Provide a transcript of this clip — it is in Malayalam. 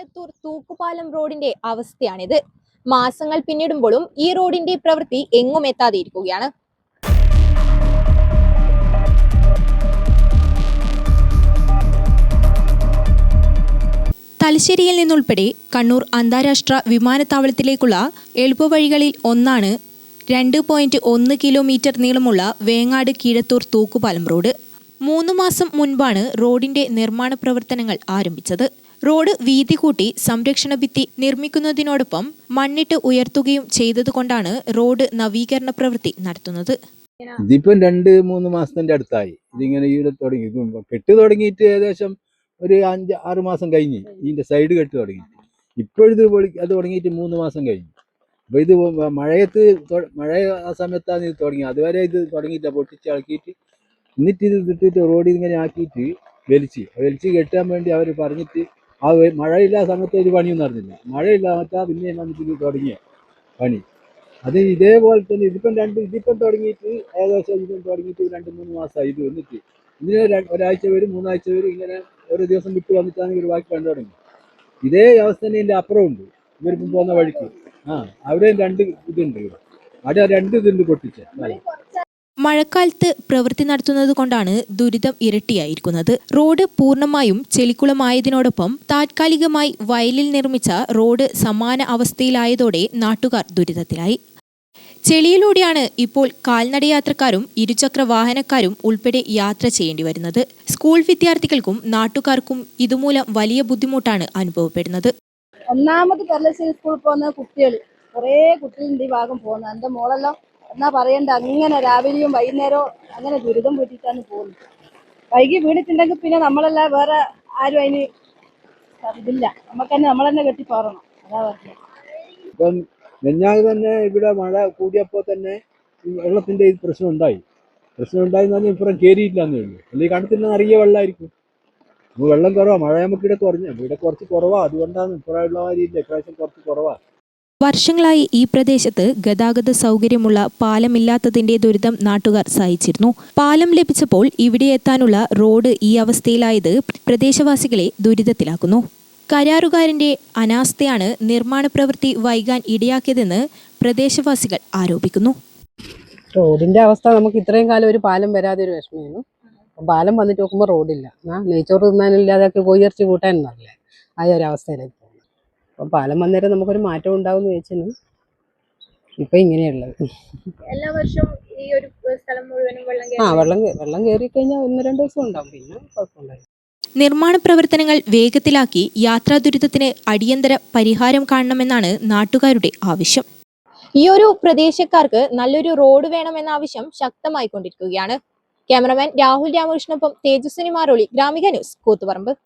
കീഴത്തൂർ തൂക്കുപാലം റോഡിന്റെ അവസ്ഥയാണിത്. മാസങ്ങൾ പിന്നിടുമ്പോഴും ഈ റോഡിന്റെ പ്രവൃത്തി എങ്ങും എത്താതെ ഇരിക്കുകയാണ്. തലശ്ശേരിയിൽ നിന്നുൾപ്പെടെ കണ്ണൂർ അന്താരാഷ്ട്ര വിമാനത്താവളത്തിലേക്കുള്ള എളുപ്പവഴികളിൽ ഒന്നാണ് 2.1 കിലോമീറ്റർ നീളമുള്ള വേങ്ങാട് കീഴത്തൂർ തൂക്കുപാലം റോഡ്. 3 മാസം മുൻപാണ് റോഡിന്റെ നിർമ്മാണ പ്രവർത്തനങ്ങൾ ആരംഭിച്ചത്. റോഡ് വീതി കൂട്ടി സംരക്ഷണ ഭിത്തി നിർമ്മിക്കുന്നതിനോടൊപ്പം മണ്ണിട്ട് ഉയർത്തുകയും ചെയ്തതുകൊണ്ടാണ് റോഡ് നവീകരണ പ്രവൃത്തി നടത്തുന്നത്. ഇതിപ്പം 2-3 മാസത്തിന്റെ അടുത്തായി ഇതിങ്ങനെ ഇവിടെ തുടങ്ങി. കെട്ട് തുടങ്ങിയിട്ട് ഏകദേശം ഒരു 5-6 മാസം കഴിഞ്ഞ് ഇതിന്റെ സൈഡ് കെട്ട് തുടങ്ങിയിട്ട് ഇപ്പോഴിത് അത് തുടങ്ങിയിട്ട് 3 മാസം കഴിഞ്ഞു. അപ്പൊ ഇത് മഴ ആ സമയത്താണ് ഇത് തുടങ്ങി. അതുവരെ ഇത് തുടങ്ങിയില്ല. പൊട്ടിച്ച് ഇളക്കിയിട്ട് എന്നിട്ട് ഇത് ഇട്ടിട്ട് റോഡ് ഇങ്ങനെ ആക്കിയിട്ട് വലിച്ച് കെട്ടാൻ വേണ്ടി അവർ പറഞ്ഞിട്ട് ആ മഴയില്ലാത്ത സമയത്ത് ഒരു പണിയും നടന്നില്ല. മഴയില്ലാത്ത പിന്നെ വന്നിട്ട് ഇത് തുടങ്ങിയ പണി അത് ഇതേപോലെ തന്നെ ഇതിപ്പം തുടങ്ങിയിട്ട് ഏകദേശം തുടങ്ങിയിട്ട് 2-3 മാസമായി ഇത് വന്നിട്ട്. ഇതിന് ഒരാഴ്ച വരും 3 ആഴ്ച വരും ഇങ്ങനെ ഓരോ ദിവസം വിട്ട് വന്നിട്ടാണ് ഇവർ ബാക്കി കണ്ടു തുടങ്ങി. ഇതേ അവസ്ഥ തന്നെ ഇതിൻ്റെ അപ്പുറം ഉണ്ട്. ഇവർക്ക് പോകുന്ന വഴിക്ക് അവിടെയും 2 ഇതുണ്ട്. അവിടെ 2 ഇതുണ്ട് പൊട്ടിച്ച. മഴക്കാലത്ത് പ്രവൃത്തി നടത്തുന്നത് കൊണ്ടാണ് ദുരിതം ഇരട്ടിയായിരിക്കുന്നത്. റോഡ് പൂർണ്ണമായും ചെളിക്കുളമായതിനോടൊപ്പം താത്കാലികമായി വയലിൽ നിർമ്മിച്ച റോഡ് സമാന അവസ്ഥയിലായതോടെ നാട്ടുകാർ ദുരിതത്തിലായി. ചെളിയിലൂടെയാണ് ഇപ്പോൾ കാൽനടയാത്രക്കാരും ഇരുചക്ര വാഹനക്കാരും ഉൾപ്പെടെ യാത്ര ചെയ്യേണ്ടി വരുന്നത്. സ്കൂൾ വിദ്യാർത്ഥികൾക്കും നാട്ടുകാർക്കും ഇതുമൂലം വലിയ ബുദ്ധിമുട്ടാണ് അനുഭവപ്പെടുന്നത്. ഒന്നാമത് തലശ്ശേരി സ്കൂളിൽ പോകുന്ന കുറേ കുട്ടികളുണ്ട് ഈ ഭാഗം പോകുന്നത്. എൻ്റെ മോളെല്ലാം എന്നാ പറയണ്ട, അങ്ങനെ രാവിലെയും വൈകുന്നേരവും അങ്ങനെ ദുരിതം വീട്ടിട്ടാണ് പോകുന്നത്. വൈകി വീണിട്ടുണ്ടെങ്കിൽ പിന്നെ നമ്മളെല്ലാം വേറെ ആരും അതിന് ഇതില്ല. നമുക്ക് തന്നെ നമ്മൾ തന്നെ കെട്ടി പോറണം. അതാ പറഞ്ഞത്. ഇപ്പം മെഞ്ഞാറ് തന്നെ ഇവിടെ മഴ കൂടിയപ്പോൾ തന്നെ വെള്ളത്തിന്റെ പ്രശ്നം ഉണ്ടായിന്ന് പറഞ്ഞാൽ ഇപ്പുറം കയറിയിട്ടില്ലാന്നേ ഉള്ളൂ. അല്ലെങ്കിൽ കണത്തിന് നിറയെ വെള്ളമായിരിക്കും. അപ്പോൾ വെള്ളം കുറവാണ്. മഴ നമുക്ക് ഇവിടെ കുറച്ച് കുറവാണ്. അതുകൊണ്ടാണ് ഇപ്പുറമുള്ള മാതിരിയില്ല. ഇപ്രാവശ്യം കുറച്ച് കുറവാണ്. വർഷങ്ങളായി ഈ പ്രദേശത്ത് ഗതാഗത സൗകര്യമുള്ള പാലമില്ലാത്തതിന്റെ ദുരിതം നാട്ടുകാർ സഹിച്ചിരുന്നു. പാലം ലഭിച്ചപ്പോൾ ഇവിടെ എത്താനുള്ള റോഡ് ഈ അവസ്ഥയിലായത് പ്രദേശവാസികളെ ദുരിതത്തിലാക്കുന്നു. കരാറുകാരന്റെ അനാസ്ഥയാണ് നിർമ്മാണ പ്രവൃത്തി വൈകാൻ ഇടയാക്കിയതെന്ന് പ്രദേശവാസികൾ ആരോപിക്കുന്നു. റോഡിന്റെ അവസ്ഥ നമുക്ക് ഇത്രയും കാലം ഒരു പാലം വരാതെ ഒരു വിഷമമായിരുന്നു. പാലം വന്നിട്ട് നോക്കുമ്പോൾ റോഡില്ല. നെയ്ച്ചോറ് തിന്നാനില്ലാതൊക്കെ കോയിറച്ചി കൂട്ടാനൊന്നറില്ല. ആ ഒരു അവസ്ഥയിലേക്ക് പോകുന്നു. അപ്പം പാലം വന്നേരം നമുക്കൊരു മാറ്റം ഉണ്ടാവും എന്ന് ചോദിച്ചാൽ ഇപ്പം ഇങ്ങനെയുള്ളത്. എല്ലാ വർഷവും ഈ ഒരു സ്ഥലം മുഴുവനും വെള്ളം കയറി കഴിഞ്ഞാൽ 1-2 ദിവസം ഉണ്ടാവും. പിന്നെ കുഴപ്പമുണ്ടായി. നിർമ്മാണ പ്രവർത്തനങ്ങൾ വേഗത്തിലാക്കി യാത്രാ ദുരിതത്തിന് അടിയന്തര പരിഹാരം കാണണമെന്നാണ് നാട്ടുകാരുടെ ആവശ്യം. ഈ ഒരു പ്രദേശക്കാർക്ക് നല്ലൊരു റോഡ് വേണമെന്ന ആവശ്യം ശക്തമായിക്കൊണ്ടിരിക്കുകയാണ്. ക്യാമറമാൻ രാഹുൽ രാമകൃഷ്ണനൊപ്പം തേജസ്വിനി മാറോളി, ഗ്രാമിക ന്യൂസ്, കൂത്തുപറമ്പ്.